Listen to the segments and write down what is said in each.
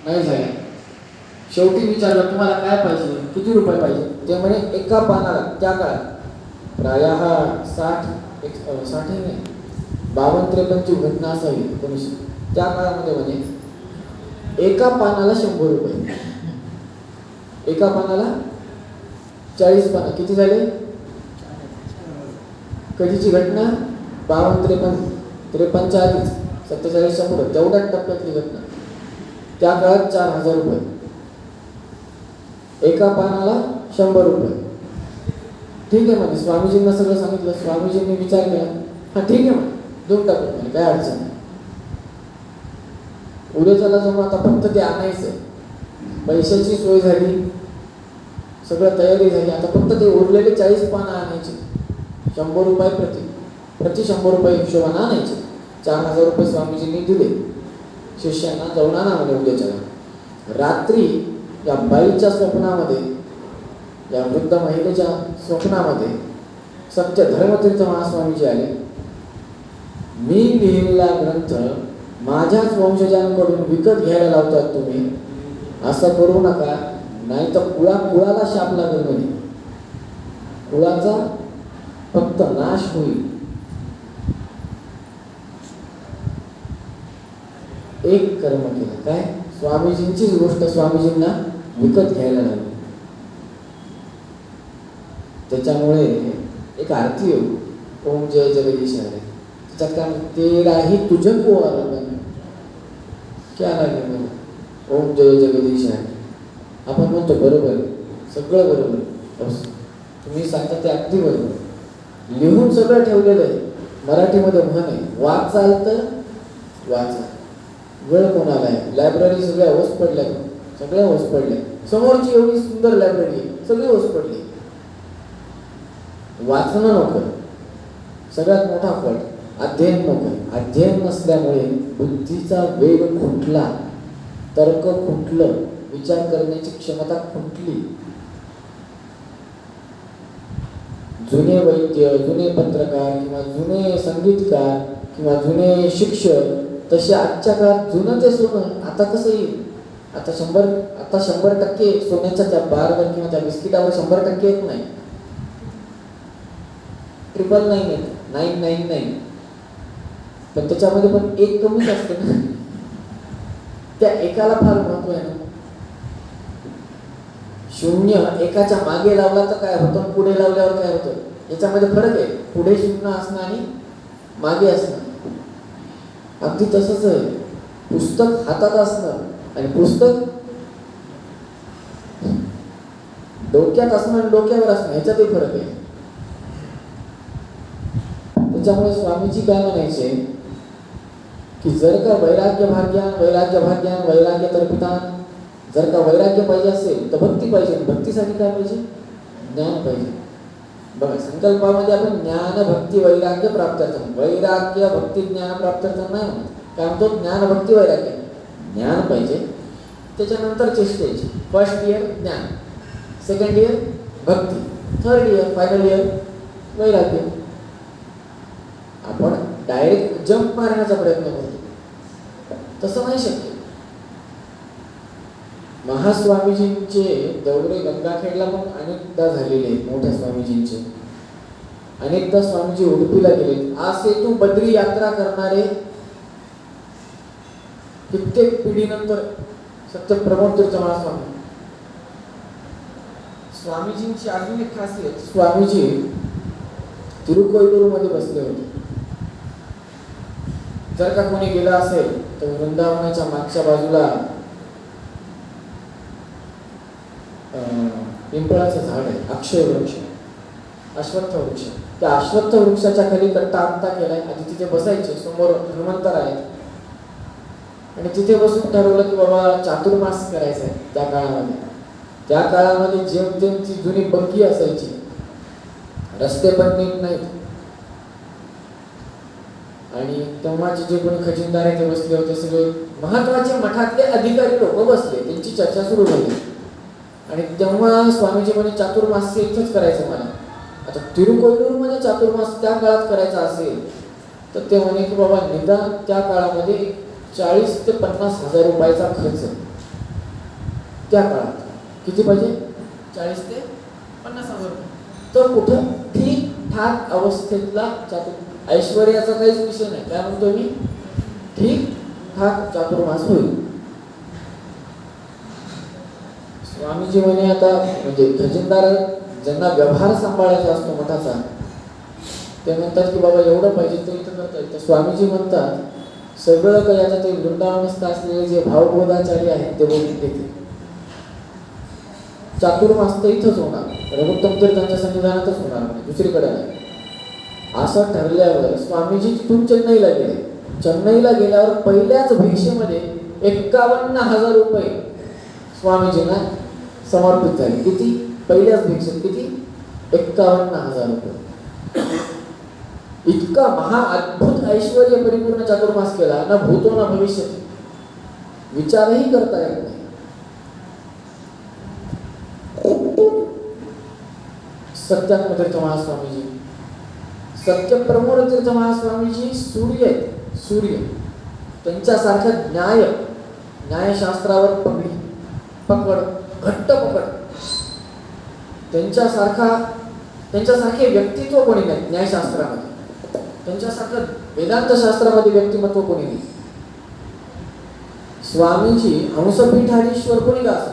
नाही झाल्या. शेवटी विचारलं तुम्हाला काय पाहिजे, किती रुपये पाहिजे. ते म्हणे एका पानाला त्या काळात प्रायः 60 नाही 52-53 घटना असावी 1900 त्या काळामध्ये म्हणे एका पानाला 100 रुपये. एका पानाला 40 पानं किती झाले. कधीची घटना 52-53 आधीच 47 पुढं तेवढ्याच टप्प्यातली घटना. त्या काळात 4000 रुपये. एका पानाला 100 रुपये. ठीक आहे म्हणे. स्वामीजींना सगळं सांगितलं. स्वामीजींनी विचार केला. हा ठीक आहे म्हणे देऊन टाकू म्हणे काय अडचण नाही. उद्याच्याला जाऊन आता फक्त ते आणायचं. पैशाची सोय झाली, सगळं तयारी झाली. आता फक्त ते उरलेले 40 पानं आणायचे. 100 रुपये प्रति 100 रुपये हिशोबाने आणायचे. 4000 रुपये स्वामीजींनी दिले. शिष्यांना जाऊन आणा म्हणे उद्याच्याला. रात्री या बाईच्या स्वप्नामध्ये, या वृद्ध महिलेच्या स्वप्नामध्ये सत्य धर्मतीर्थ महास्वामीजी आले. मी लिहिलेला ग्रंथ माझ्याच वंशजांकडून विकत घ्यायला लावतात तुम्ही, असं करू नका, नाही तर कुळाला शाप लागेल म्हणे. कुळाचा फक्त नाश होईल. एक कर्म केलं काय, स्वामीजींचीच गोष्ट स्वामीजींना विकत घ्यायला लागली. त्याच्यामुळे एक आरती आहे ओम जय जगदीश हरे. त्याच्यात काय तेराही तुझं पोळाला क्या लागेल मला ओम जय जगदीश हरे. आपण म्हणतो बरोबर आहे, सगळं बरोबर आहे. तुम्ही सांगता ते अगदी बरोबर. लिहून सगळं ठेवलेलं आहे. मराठीमध्ये म्हण आहे, वाचाल तर वाचा. वेळ कोणाला आहे. लायब्ररी सगळ्या ओस पडल्या, सगळ्या ओस पडल्या. समोरची एवढी सुंदर लायब्ररी आहे, सगळी ओस पडली. वाचणं नको, सगळ्यात मोठा फळ अध्ययन नको. अध्ययन नसल्यामुळे बुद्धीचा वेग खुंटला, तर्क खुंटलं, विचार करण्याची क्षमता खुंटली. जुने वैद्य, जुने पत्रकार किंवा जुने संगीतकार किंवा जुने शिक्षक तसे आजच्या काळात जुनं ते सोनं आता कसं येईल. आता 100% सोन्याच्या त्या बारवर किंवा त्या बिस्किटावर 100% येत नाही. 999 येत, 999. पण त्याच्यामध्ये पण एक कमीच असते ना. त्या एकाला फार महत्व आहे ना. शून्य एकाच्या मागे लावला तर काय होतं, पुढे लावल्यावर काय होतं, याच्यामध्ये फरक आहे. पुढे शून्य असणं आणि मागे असणं. अगदी तसंच आहे. पुस्तक हातात असणं आणि पुस्तक डोक्यात असणं आणि डोक्यावर असणं ह्याच्यातही फरक आहे. त्याच्यामुळे स्वामीजी काय म्हणायचे की जर का वैराग्य भाग्यान वैराग्य तर्पितान, जर का वैराग्य पाहिजे असेल तर भक्ती पाहिजे. भक्तीसाठी काय पाहिजे, ज्ञान पाहिजे. बघा संकल्पामध्ये आपण ज्ञान भक्ती वैराग्य प्राप्त्यर्थम, वैराग्य भक्ती ज्ञान प्राप्त्यर्थम नाही म्हणत. काय म्हणतो, ज्ञान भक्ती वैराग्य. ज्ञान पाहिजे, त्याच्यानंतरचे स्टेज. फर्स्ट इयर ज्ञान, सेकंड इयर भक्ती, थर्ड इयर फायनल इयर वैराग्य. आपण डायरेक्ट जंप मारण्याचा प्रयत्न करतो, तसं नाही शक्य. महास्वामीजींचे दौरे गंगाखेडला पण अनेकदा झालेले आहेत. मोठ्या स्वामीजींचे अनेकदा स्वामीजी उडुपीला गेले. आज सेतू बद्री यात्रा करणारे कित्येक पिढीनंतर सत्य प्रमोद तीर्थ महास्वामी. स्वामीजींची अजून एक खासियत, स्वामीजी तिरुकोयलूर मध्ये बसले होते. जर का कोणी गेला असेल तर वृंदावनाच्या मागच्या बाजूला पिंपळाचं झाड आहे, अक्षय वृक्ष, अश्वत्थ वृक्ष. त्या अश्वत्थ वृक्षाच्या खाली कट्टा आत्ता केलाय. आधी तिथे बसायचे. समोर हनुमंतर आहेत आणि तिथे बसून ठरवलं की बाबा चातुर्मास करायचा आहे. त्या काळामध्ये जेमतेमची जुनी बग्गी असायची, रस्ते पण नीट नाहीत. आणि तेव्हाचे जे कोणी खजिनदार आहे ते बसले होते. सगळे महत्वाचे मठातले अधिकारी लोक बसले, त्यांची चर्चा सुरू झाली. आणि तेव्हा स्वामीजी म्हणे चातुर्मास इथंच करायचं मला. आता तिरुकोयलूरमध्ये चातुर्मास त्या काळात करायचा असेल तर ते म्हणे की बाबा निदान त्या काळामध्ये 40 ते 50 हजार रुपयाचा खर्च त्या काळात किती पाहिजे? 40 ते 50,000 रुपये. तर कुठं ठीकठाक अवस्थेतला चातुर्मास, ऐश्वर्याचा काहीच विषय नाही. काय म्हणतो मी? ठीकठाक चातुर्मास होईल. स्वामीजी म्हणे आता म्हणजे खजिनदार ज्यांना व्यवहार सांभाळायचा असतो मठाचा, ते म्हणतात की बाबा एवढं पाहिजे ते इथं करता येईल. तर स्वामीजी म्हणतात सगळं काही आता ते वृंदावनस्थ असलेले जे भावबोधाचार्य आहेत ते बोलून देतील. चातुर्मास तर इथंच होणार, रघुत्तम तीर्थांच्या सन्निधानातच होणार, म्हणजे दुसरीकडे नाही. असं ठरल्यावर स्वामीजी तिथून चेन्नईला गेले. चेन्नईला गेल्यावर पहिल्याच भिक्षेमध्ये 51,000 रुपये स्वामीजींना समर्पित झाले. किती? पहिल्याच भिक्षेत किती? 51,000 रुपये. इतका महाअद्भुत ऐश्वर्य परिपूर्ण चातुर्मास केला ना, भूतो ना भविष्यती, विचारही करता येत नाही. सत्यात्म तीर्थ महास्वामीजी, सत्यप्रमोद तीर्थ महास्वामीजी सूर्य आहेत, सूर्य. त्यांच्यासारखं न्यायशास्त्रावर पकड, घट्ट पकड, त्यांच्यासारखे व्यक्तित्व कोणी नाही न्यायशास्त्रामध्ये. त्यांच्यासारखं वेदांत शास्त्रामध्ये व्यक्तिमत्व कोणी नाही. स्वामीजी हंसपीठाधीश्वर कोणी का असं,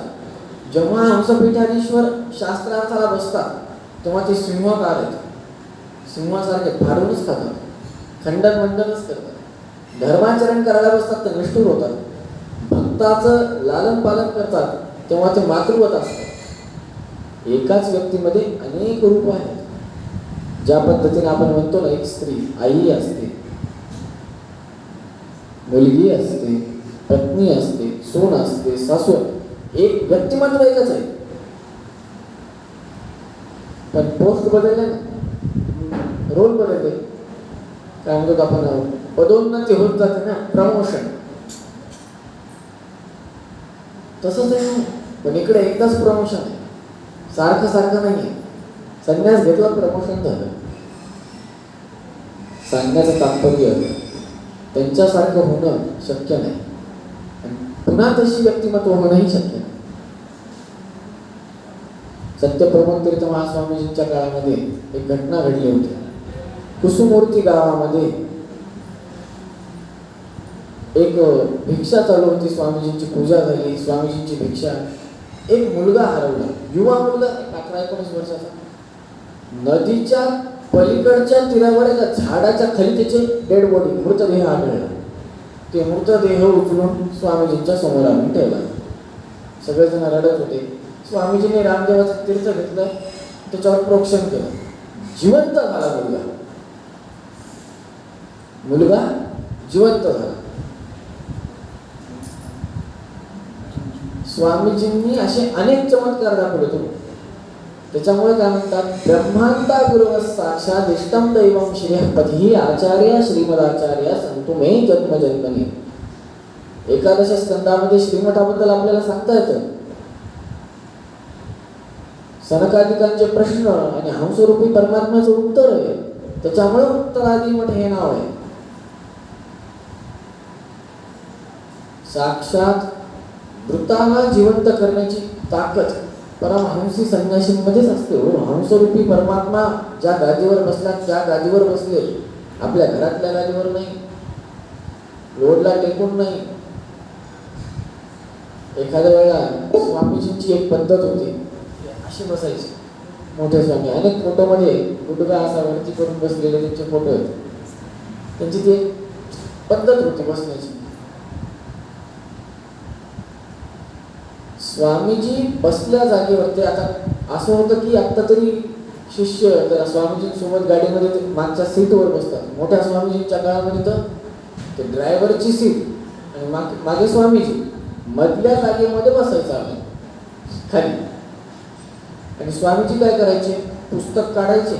जेव्हा हंसपीठाधीश्वर शास्त्रार्थाला बसतात तेव्हा ते सिंहकार आहेत. सिंहासारखे फाडूनच खातात, खंडन मंडनच करतात. धर्माचरण करायला बसतात तर निष्ठुर होतात. भक्ताचं लालन पालन करतात तेव्हा ते मातृवत असतात. एकाच व्यक्तीमध्ये अनेक रूप आहेत. ज्या पद्धतीने आपण म्हणतो ना, एक स्त्री आई असते, मुलगी असते, पत्नी असते, सून असते, सासू, एक व्यक्तिमत्व एकच आहे. पण पोस्ट बदलले ना, रोल बदलले. काय म्हणतो आपण, पदोन्नती होत जाते ना, प्रमोशन. तसंच आहे. पण इकडे एकदाच प्रमोशन आहे, सारखं नाही आहे. संन्यास घेतला प्रमोशन झालं. सांगण्याचं तात्पर्य त्यांच्यासारखं होणं शक्य नाही, पुन्हा तशी व्यक्तिमत्व होणंही शक्य नाही. सत्यप्रमोद तीर्थ महास्वामीजींच्या काळामध्ये एक घटना घडली होती. कुसुमूर्ती गावामध्ये एक भिक्षा चालू होती. स्वामीजींची पूजा झाली, स्वामीजींची भिक्षा. एक मुलगा हरवला, युवा मुलगा, 18-19 वर्षाचा. नदीच्या पलीकडच्या तीरावर एका झाडाच्या खाली त्याचे डेड बॉडी, मृतदेह आढळला. ते मृतदेह उचलून स्वामीजींच्या समोर आणून ठेवला. सगळेजण रडत होते. स्वामीजींनी रामदेवाचं तीर्थ घेतलं, त्याच्यावर प्रोक्षण केलं. जिवंत झाला मुलगा जिवंत झाला. स्वामीजींनी असे अनेक चमत्कार दाखवले होते. त्याच्यामुळे काय म्हणतात, ब्रह्मांता गुरव साक्षात इष्टम दैवम श्रेयपती आचार्य श्रीमदाचार्य संतु मे जन्मजन्मनी. एकादश स्कंदामध्ये श्रीमठाबद्दल आपल्याला सांगता येतं. सनकादिकांचे प्रश्न आणि हंसरूपी परमात्म्याचं उत्तर आहे. त्याच्यामुळे उत्तरादी मठ हे नाव आहे. साक्षात मृताला जिवंत करण्याची ताकद परमहंसी संन्यासींमध्येच असते. हंसरूपी परमात्मा ज्या गादीवर बसला त्या गादीवर बसले, आपल्या घरातल्या गादीवर नाही, रोडला टेकून नाही. एखाद्या वेळेला स्वामीजींची एक पद्धत होती, अशी बसायची. मोठे स्वामी अनेक फोटोमध्ये गुडघा असा वरती करून बसलेले त्यांचे फोटो आहेत. त्यांची ती पद्धत होती बसण्याची. स्वामीजी बसल्या जागेवरती, आता असं होतं की आत्ता तरी शिष्य जरा स्वामीजींसोबत गाडीमध्ये मागच्या सीटवर बसतात. मोठ्या स्वामीजींच्या काळामध्ये तर ते ड्रायव्हरची सीट आणि मागे स्वामीजी, मधल्या जागेमध्ये बसायचं आम्ही खाली. आणि स्वामीजी काय करायचे, पुस्तक काढायचे.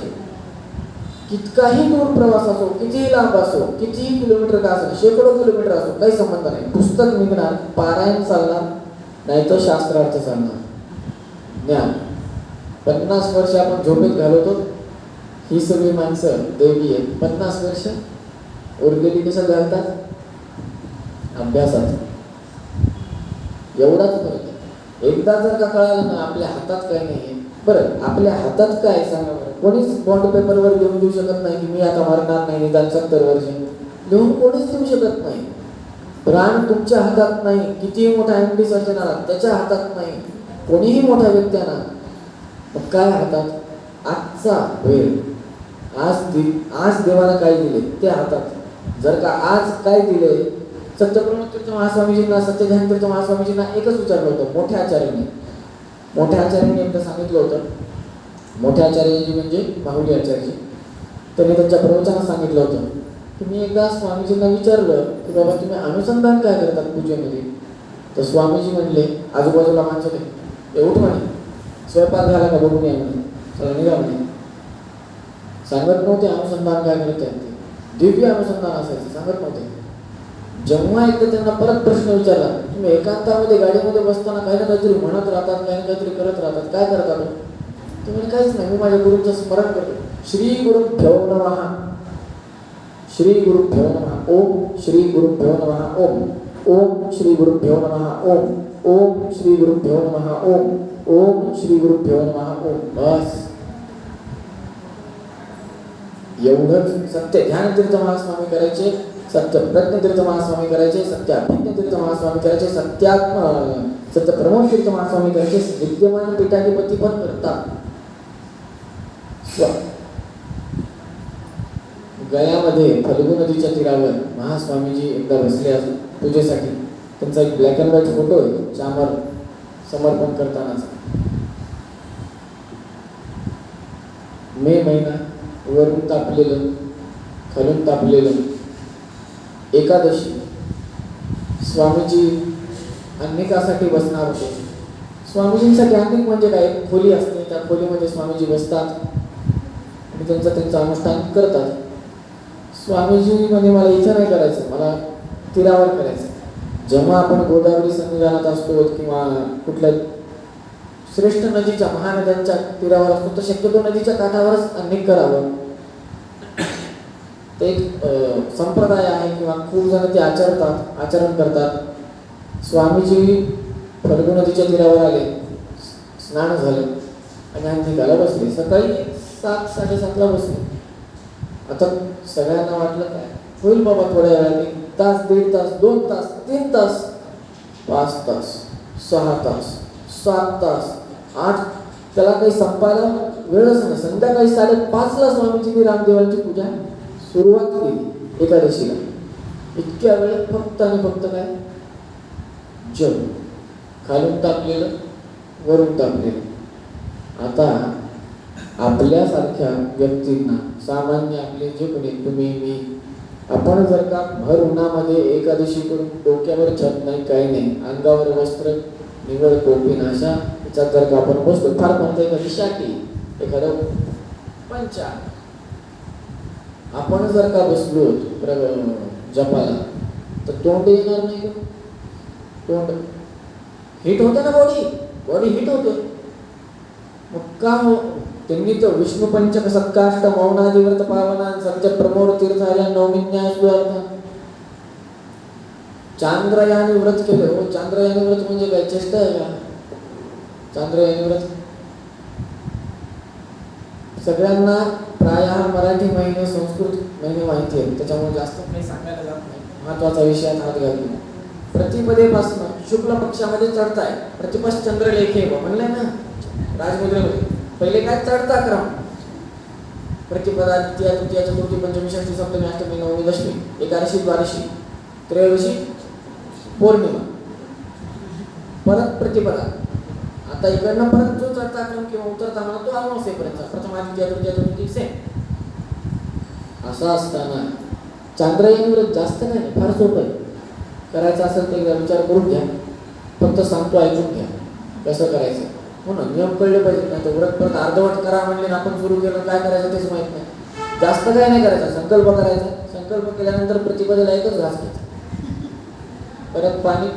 कितकाही दूर प्रवास असो, कितीही लांब असो, कितीही किलोमीटर का असो, शेकडो किलोमीटर असो, काही संबंध नाही. पुस्तक निघणार, पारायण चालणार, नाही तर शास्त्रार्थ चालणार. ज्ञान 50 वर्ष आपण झोपेत घालवतो. ही सगळी माणसं देवी आहेत. 50 वर्ष उरलेली कशात घालतात, अभ्यासात. एवढाच फरक आहे. एकदा जर का कळालं ना आपल्या हातात काय नाही, बरं आपल्या हातात काय सांगा बरं. कोणीच बॉन्ड पेपरवर लिहून देऊ शकत नाही की मी आता मरणार नाही निदान 70 वर्ष, लिहून कोणीच देऊ शकत नाही. प्राण तुमच्या हातात नाही, कितीही मोठा MD सर्जन आला त्याच्या हातात नाही, कोणीही मोठा व्यक्ती आला. मग काय हातात? आजचा वेळ, आज देवाला काय दिले ते हातात. जर का आज काय दिले, सत्यप्रमोद तीर्थ महास्वामीजींना, सत्यध्यान तीर्थ महास्वामीजींना एकच विचारलं होतं मोठ्या आचार्यांनी. मोठ्या आचार्यांनी एकदा सांगितलं होतं, मोठ्या आचार्यजी म्हणजे माहुली आचार्यजी, त्यांनी त्यांच्या प्रवचनात सांगितलं होतं की मी एकदा स्वामीजींना विचारलं की बाबा तुम्ही अनुसंधान काय करतात पूजेमध्ये. तर स्वामीजी म्हणले, आजूबाजूला माणसं ते उठ म्हणे, स्वयंपाक झाला का बघून या म्हणे, चला निघा म्हणे. सांगत नव्हते अनुसंधान काय करत आहे ते, दिव्य अनुसंधान असायचं, सांगत नव्हते. जेव्हा एकदा त्यांना परत प्रश्न विचारला, तुम्ही एकांतामध्ये गाडीमध्ये बसताना काही ना काहीतरी म्हणत राहतात, काही ना काहीतरी करत राहतात, काय करतात? ते म्हणजे काहीच नाही, मी माझ्या गुरूंचं स्मरण करतो. श्री गुरुभ्यो नमः, श्री गुरुभ्यो नमः, ओम श्री गुरुभ्यो नमः, ओम ओम श्री गुरुभ्यो नमः, ओम ओम श्री गुरुभ्यो नमः, ओम ओम श्री गुरुभ्यो नमः, ओम. बस एवढंच. सत्य ध्यान तीर्थ महास्वामी करायचे, सत्य प्रज्ञ तीर्थ महास्वामी करायचे, सत्य अभिज्ञ तीर्थ महास्वामी करायचे, सत्य प्रमोद तीर्थ महास्वामी करायचे, विद्यमान पीठाधिपती पण करतात. गयामध्ये फल्गु नदीच्या तीरावर महास्वामीजी एकदा बसले असं पूजेसाठी. त्यांचा एक ब्लॅक अँड व्हाईट फोटो आहे चामर समर्पण करतानाचा. मे महिना, वरून तापलेलं खालून तापलेलं. एकादशी, स्वामीजी अनेकासाठी बसणार होते. स्वामीजींसाठी अनेक म्हणजे काय, खोली असते, त्या खोलीमध्ये स्वामीजी बसतात आणि त्यांचं अनुष्ठान करतात. स्वामीजी म्हणजे मला इथं नाही करायचं, मला तीरावर करायचं. जेव्हा आपण गोदावरी सन्निधानात असतो किंवा कुठल्या श्रेष्ठ नदीच्या, महानद्यांच्या तीरावर असतो तर शक्यतो नदीच्या काठावरच अनेक करावं. ते एक संप्रदाय आहे किंवा खूप जण ते आचरण करतात. स्वामीजी फल्गु नदीच्या तीरावर आले, स्नान झालं आणि अंतिकाला बसले. सकाळी 7-7:30ला बसले. आता सगळ्यांना वाटलं काय होईल बाबा थोड्या वेळाने, 1 तास, 1.5 तास, 2 तास, 3 तास, 5 तास, 6 तास, 7 तास, 8, त्याला काही संपायला वेळच नाही. संध्याकाळी 5:30ला स्वामीजींनी रामदेवांची पूजा सुरुवात केली एकादशीला. इतक्या वेळेत फक्त आणि फक्त काय, जल खालून तापलेलं, वरून तापलेलं. आता आपल्यासारख्या व्यक्तींना, सामान्य आपले जे कोणी तुम्ही मी, आपण जर का भर उन्हामध्ये एकादशी करून डोक्यावर छत नाही, काही नाही, अंगावर वस्त्र निवड कोपीन अशा याच्यात जर का आपण बसतो, फार म्हणता एखादी शाटी, एखादं पंचा, आपण जर का बसलो जपाला तर तोंड येणार नाही का? तोंड हिट होते ना, बॉडी हिट होते. मग का हो? त्यांनी तर विष्णू पंचक सत्काष्ट मौनादिव्रत पावना सत्य प्रमोद तीर्थार्या नवमिन्यास चांद्रयानी व्रत केले. हो, चांद्रयानी व्रत म्हणजे काय, चेष्टा आहे का? चांद्रयानी व्रत सगळ्यांना प्रायः मराठी महिने, संस्कृत महिने माहिती आहेत, त्याच्यामुळे जास्त काही सांगायला जात नाही. महत्वाचा विषयात हात घालून प्रतिपदेपासून शुक्ल पक्षामध्ये चढताय, प्रतिपद चंद्रलेखे म्हणलंय ना राजमुद्रेमध्ये. पहिले काय चढता क्रम, प्रतिपदा, द्वितीया, तृतीया, चतुर्थी, पंचमी, षष्ठी, सप्तमी, अष्टमी, नवमी, दशमी, एकादशी, द्वादशी, त्रयोदशी, पौर्णिमा, परत प्रतिपदा. आता इकडनं परत जो चढता क्रम किंवा उतरता म्हणा तो अमावस्येपर्यंत, प्रथमा, द्वितीया, तृतीया, चतुर्थी, सेम. असं असताना चांद्रयान व्रत जास्त नाही, फार सोपं आहे. करायचं असेल तर एकदा विचार करून घ्या, फक्त सांगतो ऐकून घ्या कसं करायचं. हो ना, नियम कळले पाहिजे. नाही तर व्रत परत अर्धवट करा म्हणले ना आपण सुरू केलं, काय करायचं तेच माहित नाही. जास्त काय नाही करायचं, संकल्प करायचा. संकल्प केल्यानंतर प्रतिपदेला एकच घास घ्यायचा, परत पाणी.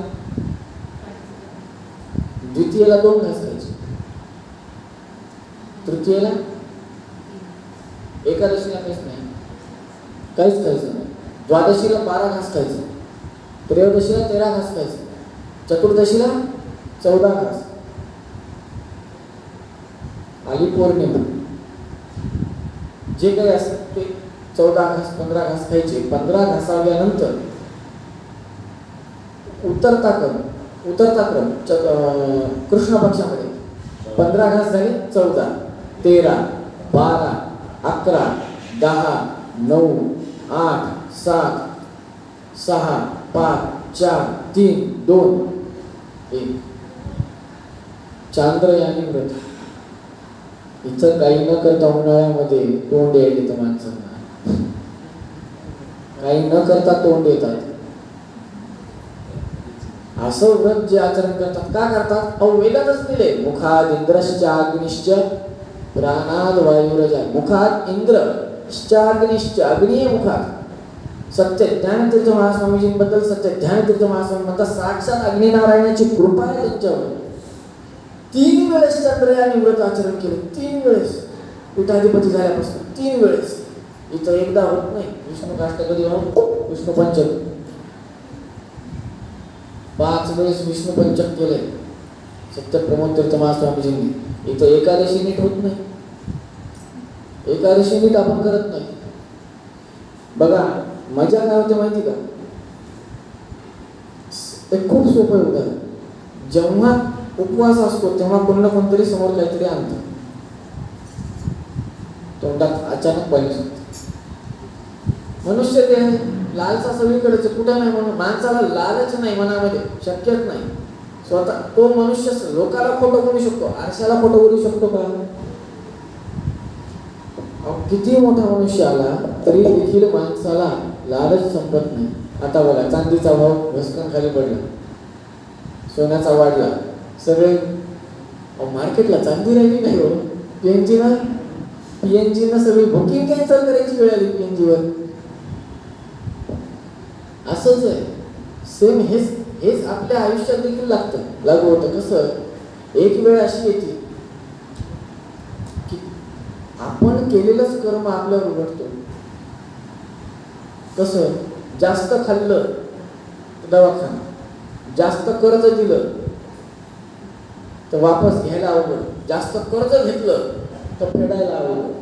द्वितीयेला 2 घास खायचे, तृतीयेला, एकादशीला काहीच नाही, काहीच खायचं नाही. द्वादशीला 12 घास खायचे, त्रयोदशीला 13 घास खायचे, चतुर्दशीला 14 घास, आली पौर्णिमा, जे काही असत ते 14 घास 15 घास खायचे. 15 घासाव्यानंतर उतरता क्रम कृष्ण पक्षामध्ये 15 घास झाले 14, 13, 12, 11, 10, 9, 8, 7, 6, 5, 4, 3, 2, 1. चांद्रयानी व्रत. इथं काही न करता उन्हाळ्यामध्ये तोंड यायले तर माणसांना, काही न करता तोंड येतात. असं व्रत जे आचरण करतात का करतात? वेदातच दिले, मुखात इंद्रश्च अग्निश्च प्राणाद वायुरजा. मुखात इंद्र अग्निश्च, अग्नी मुखात. सत्य ज्ञानतीर्थ महास्वामीजींबद्दल सत्य ज्ञानतीर्थ महास्वामी म्हणतात, साक्षात अग्निनारायणाची कृपा आहे त्यांच्यावर. 3 वेळेस चंद्रयानी व्रत आचरण केले, 3 वेळेस पीठाधिपती झाल्यापासून 3 वेळेस. इथं एकदा होत नाही. विष्णू काष्ट कधी होत? विष्णू पंचक 5 वेळेस विष्णू पंचक केले सत्य प्रमोद तीर्थ महास्वामीजींनी. इथं एकादशी नीट होत नाही, एकादशी नीट आपण करत नाही. बघा मजा काय होते माहिती का? ते खूप सोपं आहे उदाहरण. जेव्हा उपवास असतो तेव्हा कोण कोणतरी समोर काहीतरी आणतं, तोंडात अचानक पाणी सुटतं. मनुष्य ते लालसा सगळीकडेच, कुठं नाही म्हणून माणसाला लालच नाही मनामध्ये, शक्यच नाही. स्वतः तो मनुष्य लोकाला खोटं बोलू शकतो, आरशाला खोटं बोलू शकतो का? किती मोठा मनुष्य आला तरी देखील माणसाला लालच संपत नाही. आता बघा चांदीचा भाव घसकन खाली पडला, सोन्याचा वाढला, सगळे मार्केटला चांदी राहिली नाही हो. पीएनजी ना सगळी बुकिंग कॅन्सल करायची वेळ आली पीएनजीवर. असंच आहे सेम. हेच आपल्या आयुष्यात देखील लागू होतं. कसं एक वेळ अशी येते की आपण केलेलंच कर्म आपल्यावर उघडतो. कसं जास्त खाल्लं दवाखाना, जास्त कर्ज दिलं तर वापस घ्यायला अवघड, जास्त कर्ज घेतलं तर फेडायला अवघड.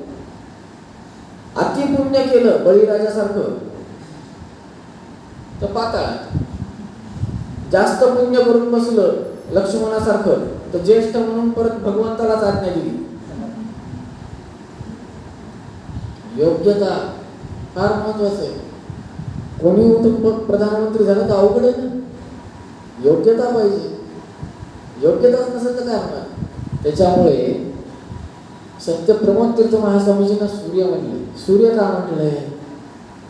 अति पुण्य केलं बळीराजासारखं तर पाताळात, जास्त पुण्य करून बसलं लक्ष्मणासारखं तर ज्येष्ठ म्हणून परत भगवंतालाच आज्ञा दिली. योग्यता फार महत्वाचं आहे. कोणी उठून प्रधानमंत्री झालं तर अवघड आहे ना. योग्यता पाहिजे, योग्यताच नसेल तर काय होणार. त्याच्यामुळे सत्य प्रमोद तीर्थ महास्वामीजींना सूर्य म्हणले. सूर्य का म्हटलंय?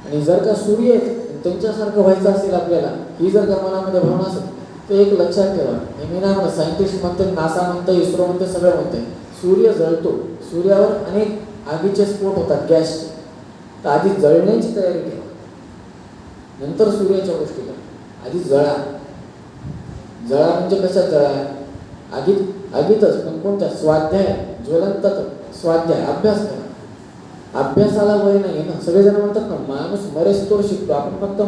आणि जर का सूर्य त्यांच्यासारखं व्हायचं असेल आपल्याला, ही जर का मनामध्ये भावना असेल तर एक लक्षात ठेवा. हे मी नाही म्हणत, सायंटिस्ट म्हणते, नासा म्हणते, इस्रो म्हणते, सगळं म्हणते, सूर्य जळतो. सूर्यावर अनेक आगीचे स्फोट होतात गॅसचे. तर आधी जळण्याची तयारी ठेवा, नंतर सूर्याच्या गोष्टी करा. आधी जळा. जळा म्हणजे कशात जळा? आगीतच, पण कोणत्या? स्वाध्याय, ज्वलंत स्वाध्याय, अभ्यास करा. अभ्यासाला वय नाही ना. सगळेजण म्हणतात ना माणूस मरेस तोवर शिकतो, आपण फक्त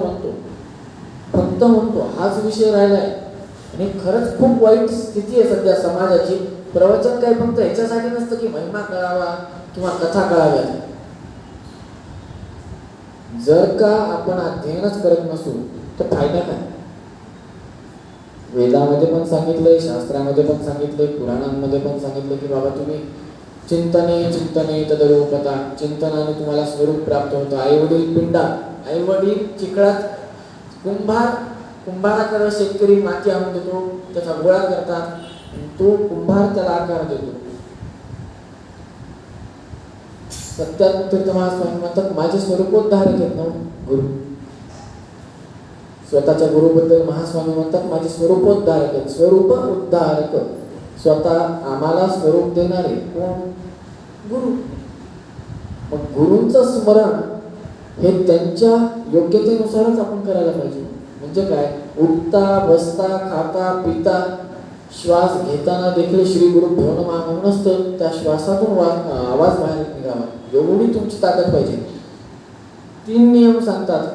म्हणतो हाच विषय राहिलाय. आणि खरंच खूप वाईट स्थिती आहे सध्या समाजाची. प्रवचन काय फक्त ह्याच्यासाठी नसतं की महिमा कळावा किंवा कथा कळाव्यात. जर का आपण अध्ययनच करत नसू तर फायदा काय? वेदामध्ये पण सांगितलंय, शास्त्रामध्ये पण सांगितलंय, पुराणांमध्ये पण सांगितलं की बाबा तुम्ही चिंतने तदरूपता, चिंतनाने तुम्हाला स्वरूप प्राप्त होतं. आईवडील पिंडात, आईवडील चिखलात, कुंभाराकडे शेतकरी माती आणून देतो, त्याचा गोळा करतात, तो कुंभार त्याला आकार देतो. सत्यानंद तीर्थ महास्वामी म्हणतात माझे स्वरूपोद्धारक आहेत ना गुरु. स्वतःच्या गुरुबद्दल महास्वामी म्हणतात माझे स्वरूपोद्धारक आहेत. स्वरूप उद्धारक, स्वतः आम्हाला स्वरूप देणारे कोण? गुरु. मग गुरूंचं स्मरण हे त्यांच्या योग्यतेनुसारच आपण करायला पाहिजे. म्हणजे काय? उठता, बसता, खाता, पिता, श्वास घेताना देखील श्री गुरुभ्यो नमः म्हणूनच तर त्या श्वासातून आवाज बाहेर निघावा, एवढी तुमची ताकद पाहिजे. 3 नियम सांगतात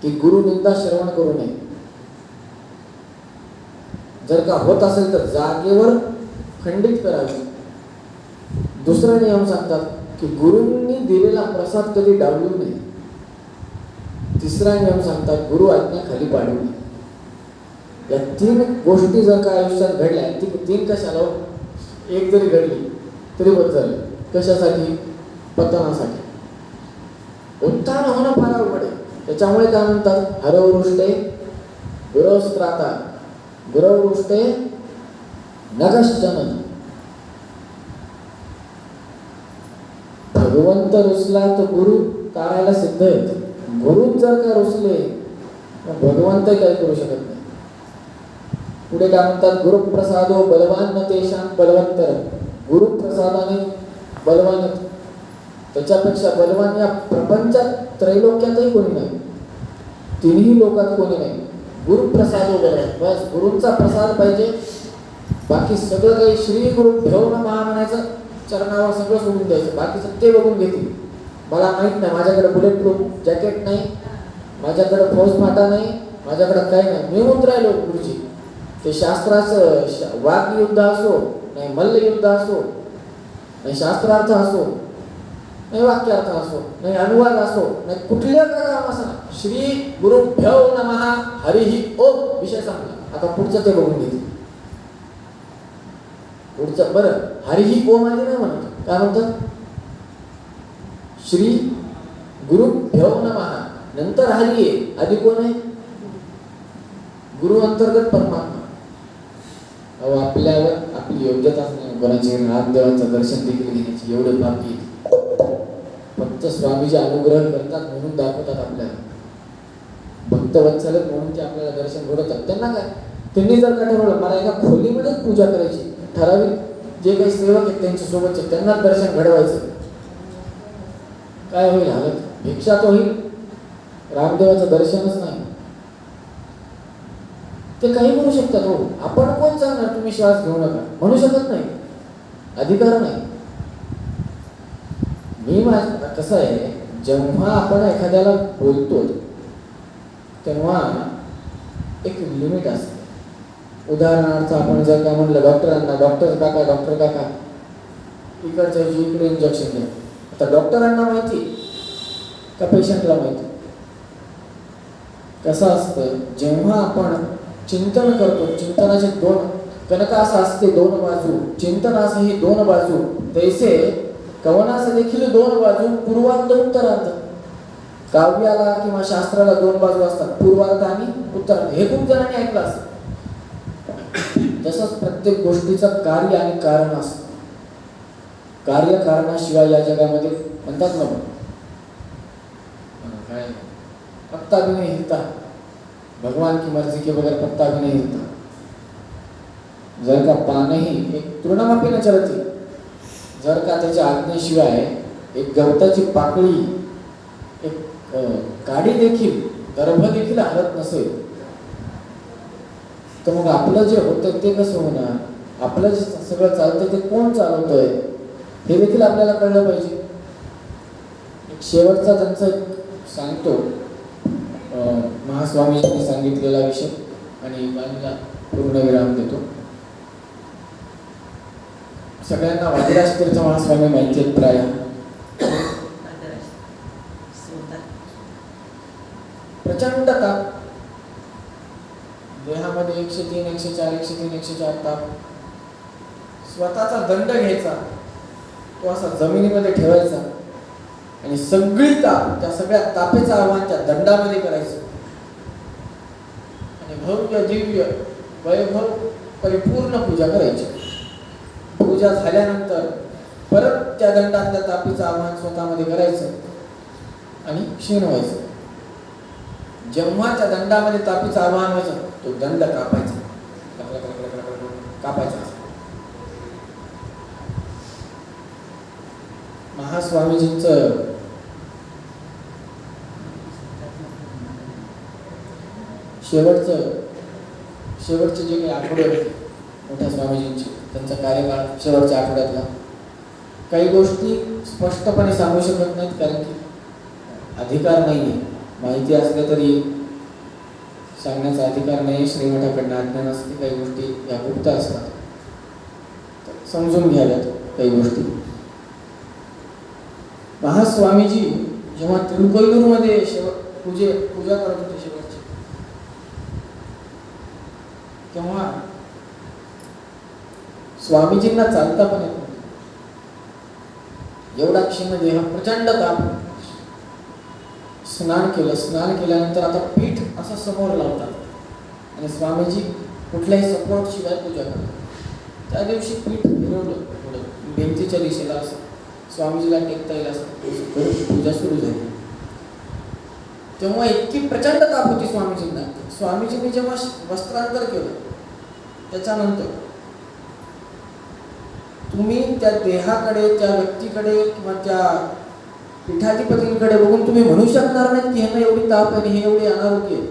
की गुरु निंदा श्रवण करू नये. जर का होत असेल तर जागेवर खंडित करावी. दुसरा नियम सांगतात की गुरूंनी दिलेला प्रसाद कधी डावलू नये. तिसरा नियम सांगतात गुरु आज्ञा खाली पाडू नये. या 3 गोष्टी जर का आयुष्यात घडल्या, ती 3 कशाला, एक जरी घडली तरी बस झालं. कशासाठी? पतनासाठी. उत्थान होणं फार अवघड आहे. त्याच्यामुळे काय म्हणतात, हरवृष्टे गुरवस्त्राता गुरवृष्टे नगश्चन. भगवंत रुसला तर गुरु तारायला सिद्ध आहेत. गुरु जर का रुसले तर भगवंत काही करू शकत नाही. पुढे काय म्हणतात, गुरुप्रसादो बलवान न तेषां बलवंतर. गुरुप्रसादाने बलवान, त्याच्यापेक्षा बलवान या प्रपंचात त्रैलोक्यातही कोणी नाही, 3ही लोकात कोणी नाही. गुरुप्रसादो बलवान, बस गुरूंचा प्रसाद पाहिजे. बाकी सगळं काही श्री गुरु ठेवणं महा म्हणायचं, चरणावर सगळं सोडून द्यायचं. बाकीचं ते बघून घेतील. मला माहीत नाही, माझ्याकडे बुलेट प्रूफ जॅकेट नाही, माझ्याकडे फौज फाटा नाही, माझ्याकडे काही नाही. मी म्हणून राहिलो गुरुजी. ते शास्त्राचं वाद युद्ध असो, नाही मल्ल युद्ध असो, नाही शास्त्रार्थ असो, नाही वाक्यार्थ असो, नाही अनुवाद असो, नाही कुठल्या काम असं, श्री गुरुभ्यो नमः हरिहि ओम विषय सांगला. आता पुढचं ते बघून घेतील. पुढचं बरं, हरिहि ओम आधी नाही म्हणत, काय म्हणतात, श्री गुरुभ्यो नमः, नंतर हरी आहे. आधी कोण आहे? गुरु अंतर्गत परमात्मा. अहो आपल्यावर आपली योग्यताच नाही कोणाची रामदेवांचं दर्शन देखील घेण्याची. एवढे पापी फक्त स्वामीजी अनुग्रह करतात म्हणून दाखवतात आपल्याला, भक्तवत्सलक म्हणून ते आपल्याला दर्शन घडवतात. त्यांना काय, त्यांनी जर का ठरवलं मला एका खोलीमध्येच पूजा करायची, ठराविक जे काही सेवक आहेत त्यांच्या सोबतचे त्यांना दर्शन घडवायचं, काय होईल हालत? भिक्षा तो होईल, रामदेवाचं दर्शनच नाही. ते काही म्हणू शकतात. हो, आपण कोण सांगणार तुम्ही श्वास घेऊ नका, म्हणू शकत नाही, अधिकार नाही. मी कसं आहे, जेव्हा आपण एखाद्याला बोलतो तेव्हा एक लिमिट असते. उदाहरणार्थ आपण जर का म्हणलं डॉक्टरांना, डॉक्टर काका इकडच्या इकडे इंजेक्शन द्या. आता डॉक्टरांना माहिती का पेशंटला माहिती? कसं असतं, जेव्हा आपण चिंतन करतो, चिंतनाचे 2 कनकास असते 2 बाजू, चिंतनास ही 2 बाजू, तैसे कवनास देखील 2 बाजू, पूर्वार्ध उत्तरार्ध. काव्याला किंवा शास्त्राला 2 बाजू असतात, पूर्वार्ध आणि उत्तरार्ध. हे खूप जणांनी ऐकलं असतं. तसंच प्रत्येक गोष्टीचं कार्य आणि कारण असतं. कार्य कारणाशिवाय या जगामध्ये म्हणतात ना काय, पत्ता भी नहीं हिलता, भगवान की मर्जी के बगैर पत्ता भी नहीं हिलता. जर का पानही एक तृणमापी न चलती, जर का त्याच्या आज्ञेशिवाय एक गवताची पाकळी, एक काडी देखील, गर्भ देखील हलत नसेल, तर मग आपलं जे होतं ते कसं होणार? आपलं जे सगळं चालतं ते कोण चालवतोय हे देखील आपल्याला कळलं पाहिजे. एक शेवटचा त्यांचा सांगतो महास्वामींनी सांगितलेला विषय आणि मला पूर्ण विराम देतो. सगळ्यांना वादिराज तीर्थ महास्वामी माहिती आहेत प्राय. प्रचंड ताप, देहामध्ये 103, 104, 103, 104 ताप. स्वतःचा दंड घ्यायचा, तो असा जमिनीमध्ये ठेवायचा आणि सगळी ताप, त्या सगळ्या तापेचं आव्हान त्या दंडामध्ये करायचं आणि भव्य दिव्य वैभव परिपूर्ण पूजा करायची. पूजा झाल्यानंतर परत त्या दंडातल्या तापीचं आव्हान स्वतःमध्ये करायचं आणि क्षीण व्हायचं. जेव्हा त्या दंडामध्ये तापीचं आव्हान व्हायचं, तो दंड कापायचा, कापायचा. महास्वामीजींचं शेवटचे जे काही आठवडे होते मोठ्या स्वामीजींचे, त्यांचा कार्यकाळ शेवटच्या आठवड्यातला, काही गोष्टी स्पष्टपणे सांगू शकत नाहीत कारण की अधिकार नाही आहे. माहिती असल्या तरी सांगण्याचा अधिकार नाही. श्रीमठाकडनं अज्ञान असते, काही गोष्टी या गुप्त असतात, समजून घ्याव्यात काही गोष्टी. महास्वामीजी जेव्हा तिरुकोयलूरमध्ये पूजा करत होते शेवटची, तेव्हा स्वामीजींना चालता पण येत नव्हतं. एवढा क्षीण देह, प्रचंड ताप. स्नान केल्यानंतर आता पीठ असं समोर लावतात आणि स्वामीजी कुठल्याही सपोर्ट शिवाय पूजा करतात. त्या दिवशी पीठ फिरवलं थोडं भिंतीच्या दिशेला, असं स्वामीजीला टेकता येईल असं पूजा सुरू झाली. तेव्हा इतकी प्रचंड ताप होती स्वामीजींना. स्वामीजींनी जेव्हा वस्त्रांतर केलं त्याच्यानंतर तुम्ही त्या देहाकडे, त्या व्यक्तीकडे किंवा त्या पीठाधिपतींकडे बघून तुम्ही म्हणू शकणार नाही की ह्यांना एवढी ताप आहे, हे एवढी अनारोग्य आहे.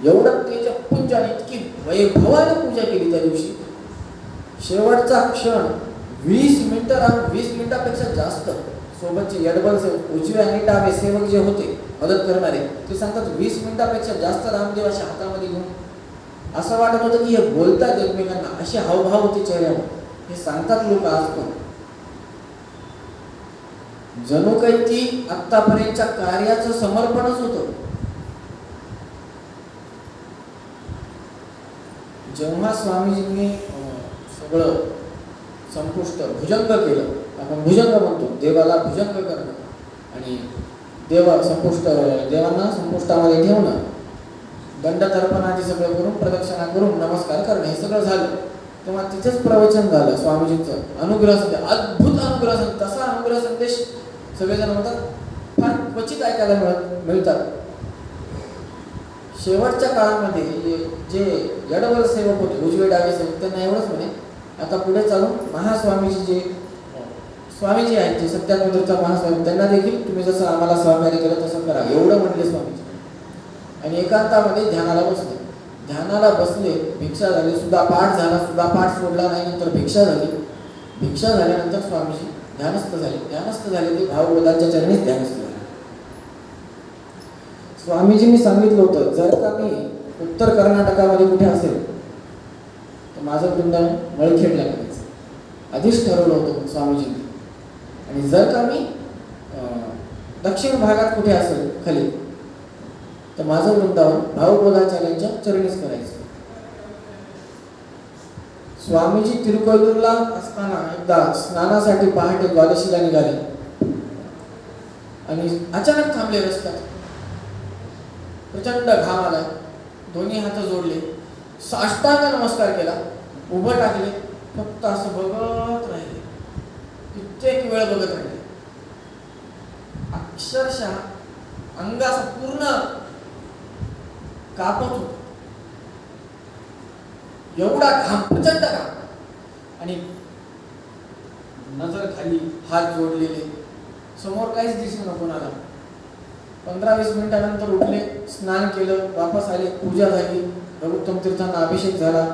एवढं तेजपुंज आणि इतकी वैभवाने पूजा केली त्या दिवशी. शेवटचा क्षण 20 मिनिटापेक्षा जास्त सोबतचे यडबल सेवक, उजवे आणि डावे सेवक जे होते मदत करणारे, ते सांगतात 20 मिनिटापेक्षा जास्त रामदेव अशा हातामध्ये घेऊन असं वाटत होतं की हे बोलतात एकमेकांना, असे हावभाव होते चेहऱ्यावर. हे सांगतात लोक आज पण. जणू काही ती आतापर्यंतच्या कार्याचं समर्पणच होतं. जेव्हा स्वामीजींनी सगळं संपुष्ट भुजंग केलं, आपण भुजंग म्हणतो, देवाला भुजंग करणं आणि देवांना संपुष्टामध्ये ठेवणं, दंडतर्पण आदी सगळं करून, प्रदक्षिणा करून नमस्कार करणं, हे सगळं झालं. तेव्हा तिथेच प्रवचन झालं स्वामीजींचं. अनुग्रह संदेश, अद्भुत अनुग्रह संदेश. तसा अनुग्रह संदेश सगळेजण म्हणतात फार क्वचित ऐकायला मिळतात. शेवटच्या काळामध्ये जे यडवल सेवक होते, उजवे डावे सेवक, त्यांना एवढंच म्हणे, आता पुढे चालून महास्वामीजी जे स्वामीजी आहेत, जे सत्यानंदचा महास्वामी, त्यांना देखील तुम्ही जसं आम्हाला सहकार्य केलं तसं करा, एवढं म्हणले स्वामीजी. आणि एकांतामध्ये ध्यानाला बसले. भिक्षा झाली, सुद्धा पाठ झाला, सुद्धा पाठ सोडला नाही. नंतर भिक्षा झाली. भिक्षा झाल्यानंतर स्वामीजी ध्यानस्थ झाले. ते भावबोधांच्या चरणीच ध्यानस्थ झाले. स्वामीजींनी सांगितलं होतं, जर का मी उत्तर कर्नाटकामध्ये कुठे असेल तर माझं वृंदावन मळखेडला करायचं आधीच ठरवलं होतं स्वामीजींनी. आणि जर का मी दक्षिण भागात कुठे असेल खाली, तर माझं वृंदावन भावबोधाचार्यांच्या चरणीच करायचं. स्वामीजी तिरुकोयलूरला असताना एकदा स्नानासाठी पहाटे द्वादशीला निघाले आणि अचानक थांबले रस्त्यात. प्रचंड घाम आला. दोन्ही हात जोडले, साष्टांग नमस्कार केला, उभं टाकले, फक्त असं बघत राहिले. कित्येक वेळ बघत राहिले. अक्षरशः अंगाचा पूर्ण कापत होत. एवढा घाम, प्रचंड घाम. आणि नजर खाली, हात जोडलेले, समोर काहीच दिसू नको कोणाला. 15-20 मिनिटानंतर उठले, स्नान केलं, वापस आले, पूजा झाली, रघुत्तम तीर्थांना अभिषेक झाला,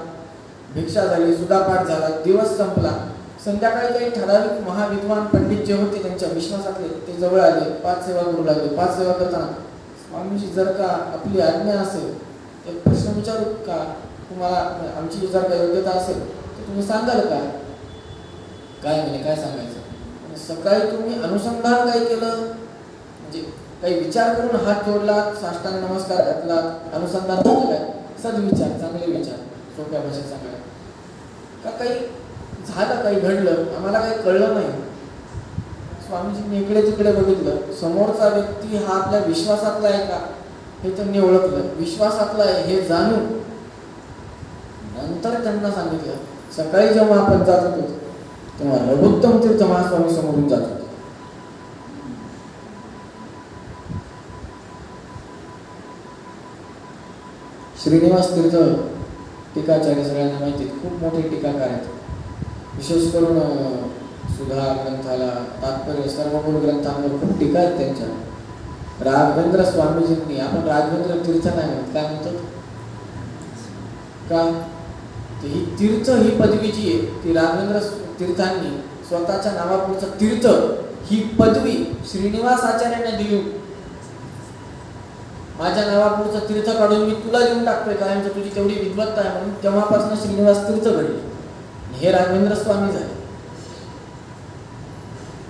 भिक्षा झाली, सुधापाठ झाला, दिवस संपला. संध्याकाळी काही ठराविक महाविद्वान पंडित जे होते त्यांच्या विश्वासातले ते जवळ आले, 5 सेवा करू लागले. 5 सेवा करताना, स्वामीजी जर का आपली आज्ञा असेल तर प्रश्न विचारू का, तुम्हाला आमची जर का योग्यता असेल तर तुम्ही सांगाल का. काय म्हणे, काय सांगायचं. सकाळी तुम्ही अनुसंधान काय केलं, म्हणजे काही विचार करून हात जोडला, साष्टांग नमस्कार घातला, अनुसंधान केलं काय, सद्विचार, चांगले विचार, सोप्या भाषेत सांगायला का, काही झालं, काही घडलं, आम्हाला काही कळलं नाही. स्वामीजींनी इकडे तिकडे बघितलं, समोरचा व्यक्ती हा आपल्या विश्वासातला आहे का हे त्यांनी ओळखलं. विश्वासातला आहे हे जाणून नंतर त्यांना सांगितलं, सकाळी जेव्हा आपण जात होतो तेव्हा रघुत्तम तीर्थ महास्वामी समोरून जात होते. श्रीनिवास तीर्थ टीकाचार्य सगळ्यांना माहिती, खूप मोठे टीकाकार आहेत. विशेष करून सुधा ग्रंथाला, तात्पर्य, सर्व मूळ ग्रंथांवर खूप टीका आहेत त्यांच्या. राघवेंद्र स्वामीजींनी, आपण राघवेंद्र तीर्थ नाही म्हणत, काय म्हणतो का, ही तीर्थ ही पदवी जी आहे ती राघवेंद्र तीर्थांनी स्वतःच्या नावापुरचं तीर्थ ही पदवी श्रीनिवास आचार्यांना दिली. माझ्या नावापुरचं तीर्थ काढून मी तुला देऊन टाकतोय कायमचं, तुझी तेवढी विद्वत्ता आहे म्हणून तेव्हापासून श्रीनिवास तीर्थ घडले. हे राघवेंद्र स्वामी झाले.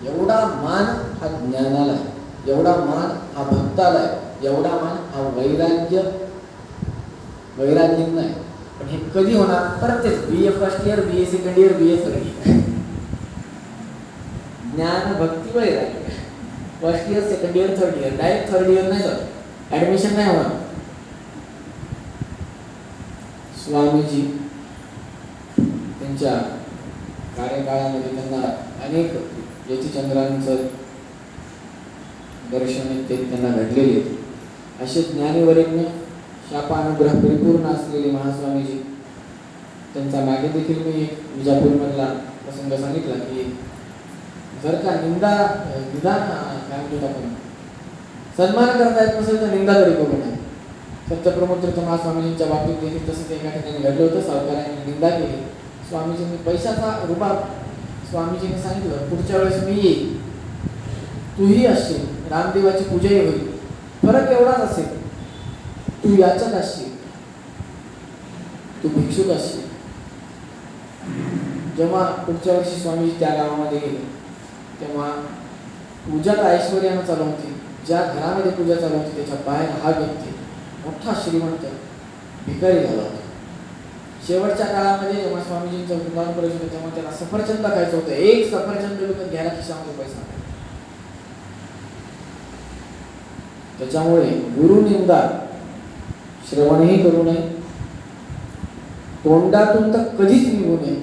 एवढा मान हा ज्ञानाला आहे, एवढा मान हा भक्ताला आहे, एवढा मान हा वैराग्यांना आहे. पण हे कधी होणार? परत तेच BA first year, BA second year, BA third year. ज्ञान भक्ती वैराग्य first year, second year, third year. Direct third year नाही जात, ॲडमिशन नाही होणार. स्वामीजी त्यांच्या कार्यकाळामध्ये त्यांना अनेक यतीचंद्रांचं दर्शन ते त्यांना घडलेले. असे ज्ञानीवरेण्य शापानुग्रह परिपूर्ण असलेले महास्वामीजी, त्यांचा मागे देखील मी विजापूरमधला प्रसंग सांगितला की जर का निदान काय म्हणतो आपण सन्मान करता येत नसेल तर निंदा तरी करू नये. सत्यप्रमोद तीर्थ महास्वामीजींच्या बाबतीत देखील तसंच एका ठिकाणी घडलं होतं. सावकारांनी निंदा केली, स्वामीजींनी पैशाचा रुबाब, स्वामीजींनी सांगितलं पुढच्या वेळेस मी येईल, तूही असशील, रामदेवाची पूजाही होईल, फरक एवढाच असेल, तू याचक असशील, तू भिक्षुक असशील. जेव्हा पुढच्या वर्षी स्वामीजी त्या गावामध्ये गेले तेव्हा पूजा तर ऐश्वर्यानं चालू होती. ज्या घरामध्ये पूजा चालू होती त्याच्या बाहेर हा व्यक्ती मोठा श्रीमंत भिकारी झाला होता. शेवटच्या काळामध्ये जेव्हा स्वामीजींचं वृंदावन प्रवेश होतं तेव्हा त्याला सफरचंद खायचं होतं. एक सफरचंद विकत घ्यायला खिशामध्ये पैसा नाही. त्याच्यामुळे गुरुनिंदा श्रवणही करू नये, तोंडातून तर कधीच निघू नये.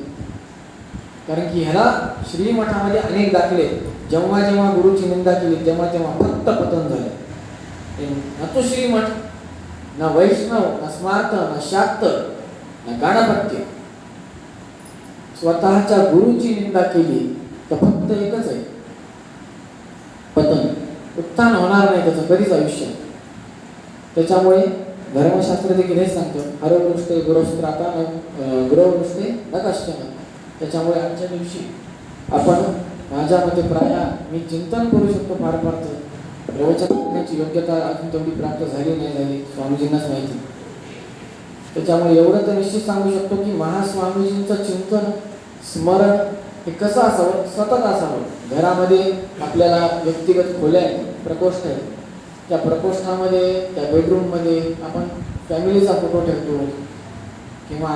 कारण की ह्याला श्रीमठामध्ये अनेक दाखले, जेव्हा जेव्हा गुरुची निंदा केली तेव्हा तेव्हा फक्त पतन झाले. ना तो श्रीमठ, ना वैष्णव, ना स्मार्त, ना शाक्त, ना गाणपत्य. स्वतःच्या गुरुची निंदा केली तर फक्त एकच आहे, पतन. उत्थान होणार नाही त्याचं कधीच आयुष्य. त्याच्यामुळे धर्मशास्त्र देखील हेच सांगतं, हरवृष्टे गुरुस्त्राता गुरुवृष्टे न कश्चन. त्याच्यामुळे आजच्या दिवशी आपण माझ्या मते प्राय मी चिंतन करू शकतो फार फार प्रवचन करण्याची योग्यता अजून तेवढी प्राप्त झाली नाही झाली, स्वामीजींनाच माहिती. त्याच्यामुळे एवढं तर निश्चित सांगू शकतो की महास्वामीजींचं चिंतन स्मरण हे कसं असावं, सतत असावं. घरामध्ये आपल्याला व्यक्तिगत खोल्या आहेत, प्रकोष्ठ आहेत, त्या प्रकोष्ठामध्ये त्या बेडरूममध्ये आपण फॅमिलीचा फोटो ठेवतो किंवा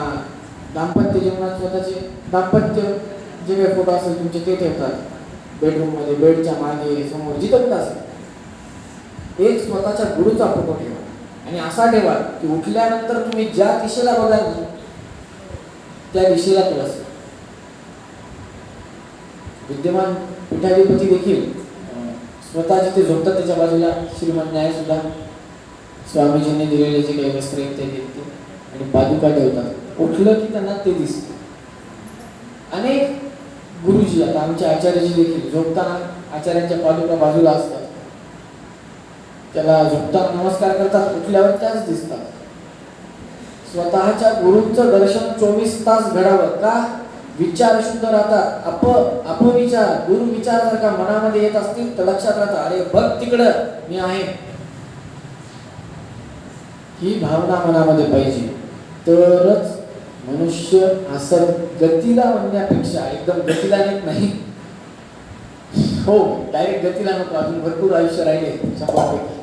दाम्पत्य जीवनात स्वतःचे दाम्पत्य जे काही फोटो असेल तुमचे ते ठेवतात बेडरूममध्ये, बेडच्या मागे, समोर, जिथं कुठं असेल. एक स्वतःच्या गुरुचा फोटो ठेवा आणि असा ठेवा की उठल्यानंतर तुम्ही ज्या दिशेला बघाल त्या दिशेला तो असेल. विद्यमान पीठाधिपती देखील स्वतः जिथे झोपतात त्याच्या बाजूला श्रीमद न्याय सुद्धा स्वामीजींनी दिलेले जे काही वस्त्र आहेत ते देतात आणि पादुका ठेवतात. उठलं की त्यांना ते दिसतं. अनेक गुरुजी, आता आमचे आचार्यजी देखील झोपताना आचार्यांच्या पादुका बाजूला असतात, त्याला झोपताना नमस्कार करतात, उठल्यावर त्याच दिसतात. स्वतःच्या गुरूंचं दर्शन 24 तास घडावं का? विचार शुद्ध राहतात. अपविचार, दुर्विचार जर का मनामध्ये येत असतील तर लक्षात राहतं, अरे बघ तिकडं मी आहे, ही भावना मनामध्ये पाहिजे. तरच मनुष्य असं गतीला म्हणण्यापेक्षा एकदम गतीला नेत नाही, हो डायरेक्ट गतीला नको, अजून भरपूर आयुष्य राहिले 100पैकी,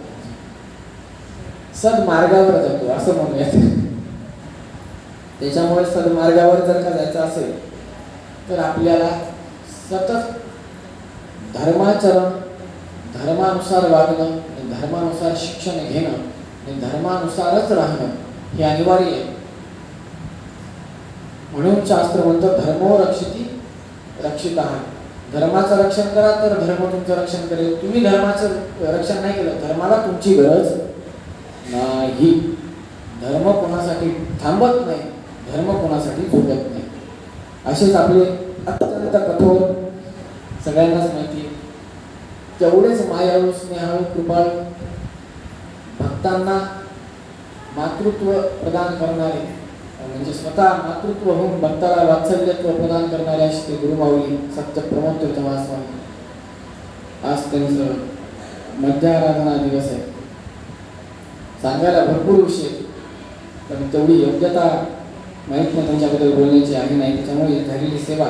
सदमार्गावर जातो असं म्हणूयात. त्याच्यामुळे सदमार्गावर जर का जायचं असेल तर आपल्याला सतत धर्माचरण, धर्मानुसार वागणं, धर्मानुसार शिक्षण घेणं आणि धर्मानुसारच राहणं हे अनिवार्य आहे. म्हणून शास्त्र म्हणतं धर्मो रक्षिती रक्षितः. धर्माचं रक्षण करा तर धर्म तुमचं रक्षण करेल. तुम्ही धर्माचं रक्षण नाही केलं, धर्माला तुमची गरज नाही. धर्म कोणासाठी थांबत नाही, धर्म कोणासाठी झोपत नाही. असेच आपले अत्यंत कठोर, सगळ्यांनाच माहिती, तेवढेच मायाळू, स्नेहाळू, कृपाळू, भक्तांना मातृत्व प्रदान करणारे, म्हणजे स्वतः मातृत्व होऊन भक्ताला वात्सल्यत्व प्रदान करणारे असे ते गुरुमाऊली सत्यप्रमोद तीर्थ महास्वामी. आज त्यांचं मध्याराधना दिवस आहे. सांगायला भरपूर विषय, पण तेवढी योग्यता माहीत नाही त्यांच्याबद्दल बोलण्याची आहे नाही. त्याच्यामुळे झालेली सेवा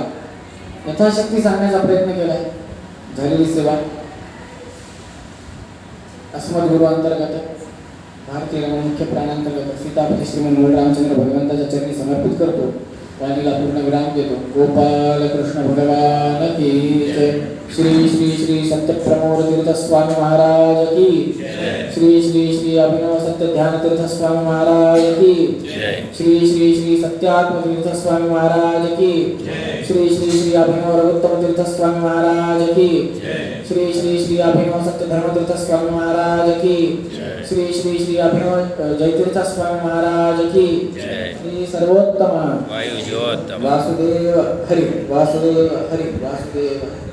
यथाशक्ती सांगण्याचा प्रयत्न केला आहे. झालेली सेवा अस्मद गुरु अंतर्गत भारतीय मुख्य प्राणांतर्गत सीतापती श्रीमंत मूळ रामचंद्र भगवंताच्या चरणी समर्पित करतो. वाणीला पूर्ण विराम देतो. गोपाल कृष्ण भगवान की जय. श्री श्री श्री सत्यप्रमोद तीर्थ स्वामी महाराज की श्री श्री श्री अभिनव सत्य ध्यान तीर्थ स्वामी महाराज की श्री श्री श्री सत्यात्म तीर्थ स्वामी महाराज की श्री श्री श्री अभिनव रघुत्तम तीर्थ स्वामी महाराज की श्री श्री श्री अभिनव सत्य धर्म तीर्थ स्वामी महाराज की श्री श्री श्री अभिनव जयतीर्थ स्वामी महाराज की श्री सर्वोत्तम वासुदेव हरि वासुदेव हरि वासुदेव हरि.